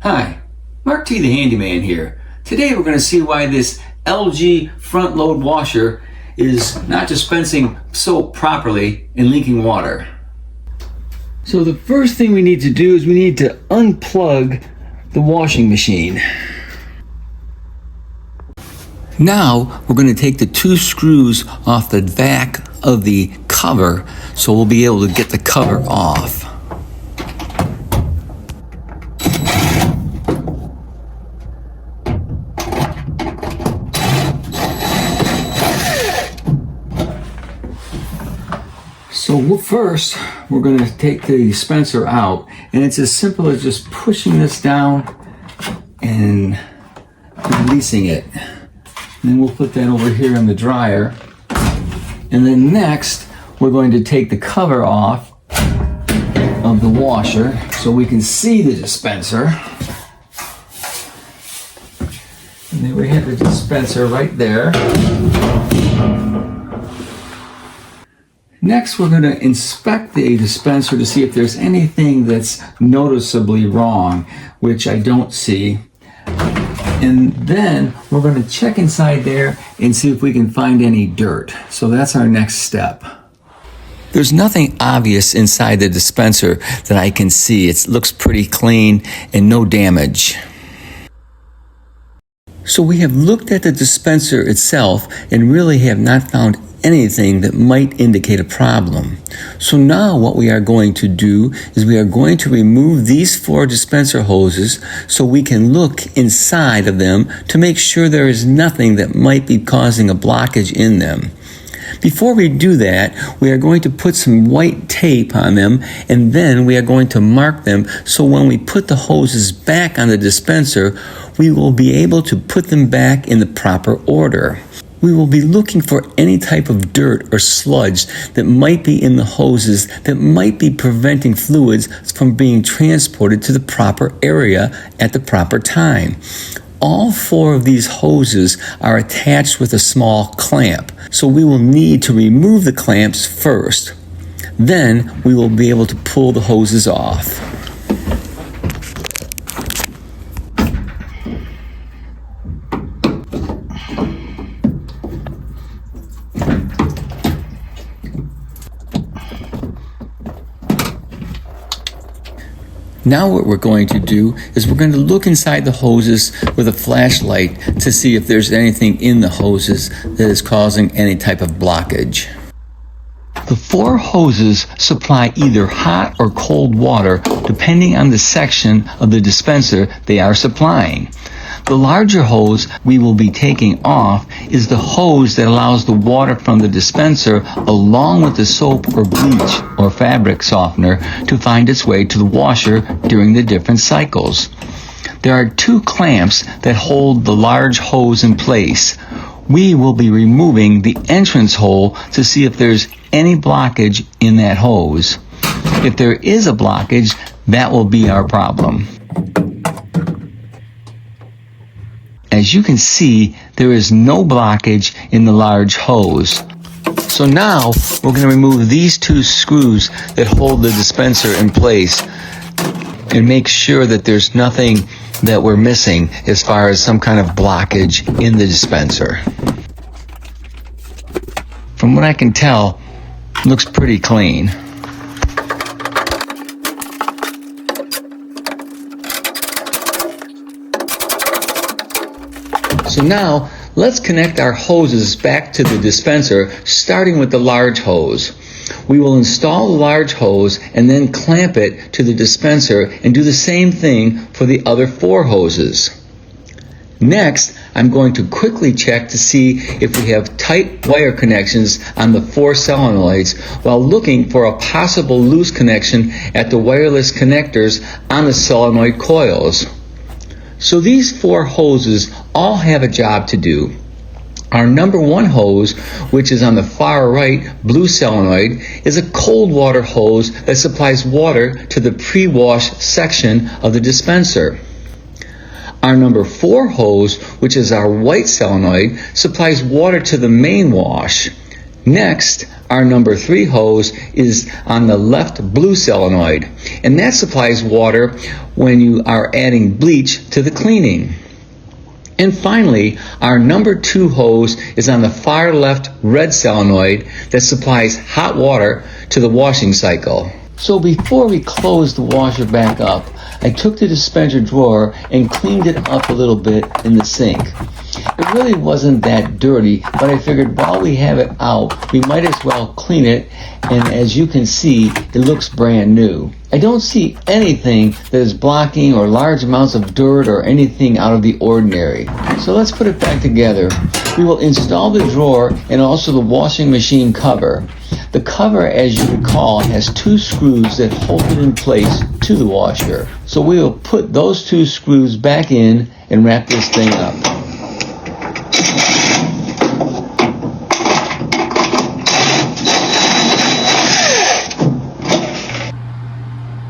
Hi, Mark T the Handyman here. Today we're going to see why this LG front load washer is not dispensing soap properly and leaking water. So the first thing we need to do is we need to unplug the washing machine. Now we're going to take the two screws off the back of the cover so we'll be able to get the cover off. So first, we're going to take the dispenser out, and it's as simple as just pushing this down and releasing it. And then we'll put that over here in the dryer. And then next, we're going to take the cover off of the washer so we can see the dispenser. And then we have the dispenser right there. Next, we're going to inspect the dispenser to see if there's anything that's noticeably wrong, which I don't see. And then we're going to check inside there and see if we can find any dirt. So that's our next step. There's nothing obvious inside the dispenser that I can see. It looks pretty clean and no damage. So we have looked at the dispenser itself and really have not found anything that might indicate a problem. So now what we are going to do is we are going to remove these 4 dispenser hoses so we can look inside of them to make sure there is nothing that might be causing a blockage in them. Before we do that, we are going to put some white tape on them, and then we are going to mark them so when we put the hoses back on the dispenser, we will be able to put them back in the proper order. We will be looking for any type of dirt or sludge that might be in the hoses that might be preventing fluids from being transported to the proper area at the proper time. All 4 of these hoses are attached with a small clamp, so we will need to remove the clamps first. Then we will be able to pull the hoses off. Now what we're going to do is we're going to look inside the hoses with a flashlight to see if there's anything in the hoses that is causing any type of blockage. The 4 hoses supply either hot or cold water depending on the section of the dispenser they are supplying. The larger hose we will be taking off is the hose that allows the water from the dispenser along with the soap or bleach or fabric softener to find its way to the washer during the different cycles. There are 2 clamps that hold the large hose in place. We will be removing the entrance hole to see if there's any blockage in that hose. If there is a blockage, that will be our problem. As you can see, there is no blockage in the large hose. So now we're going to remove these 2 screws that hold the dispenser in place and make sure that there's nothing that we're missing as far as some kind of blockage in the dispenser. From what I can tell, it looks pretty clean. So now, let's connect our hoses back to the dispenser, starting with the large hose. We will install the large hose and then clamp it to the dispenser and do the same thing for the other 4 hoses. Next, I'm going to quickly check to see if we have tight wire connections on the 4 solenoids while looking for a possible loose connection at the wireless connectors on the solenoid coils. So these 4 hoses all have a job to do. Our number 1 hose, which is on the far right blue solenoid, is a cold water hose that supplies water to the pre-wash section of the dispenser. Our number 4 hose, which is our white solenoid, supplies water to the main wash. Next, our number 3 hose is on the left blue solenoid, and that supplies water when you are adding bleach to the cleaning. And finally, our number 2 hose is on the far left red solenoid that supplies hot water to the washing cycle. So before we closed the washer back up, I took the dispenser drawer and cleaned it up a little bit in the sink. It really wasn't that dirty, but I figured while we have it out, we might as well clean it, and as you can see, it looks brand new. I don't see anything that is blocking or large amounts of dirt or anything out of the ordinary. So let's put it back together. We will install the drawer and also the washing machine cover. The cover, as you recall, has 2 screws that hold it in place to the washer. So we will put those 2 screws back in and wrap this thing up.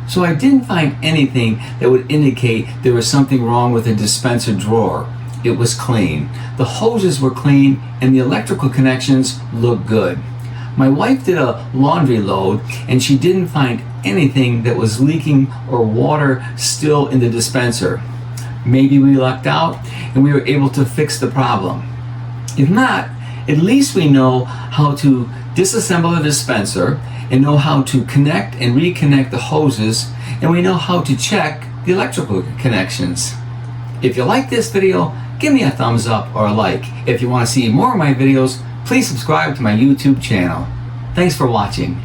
So I didn't find anything that would indicate there was something wrong with the dispenser drawer. It was clean. The hoses were clean and the electrical connections looked good. My wife did a laundry load and she didn't find anything that was leaking or water still in the dispenser. Maybe we lucked out and we were able to fix the problem. If not, at least we know how to disassemble the dispenser and know how to connect and reconnect the hoses, and we know how to check the electrical connections. If you like this video, give me a thumbs up or a like. If you want to see more of my videos, please subscribe to my YouTube channel. Thanks for watching.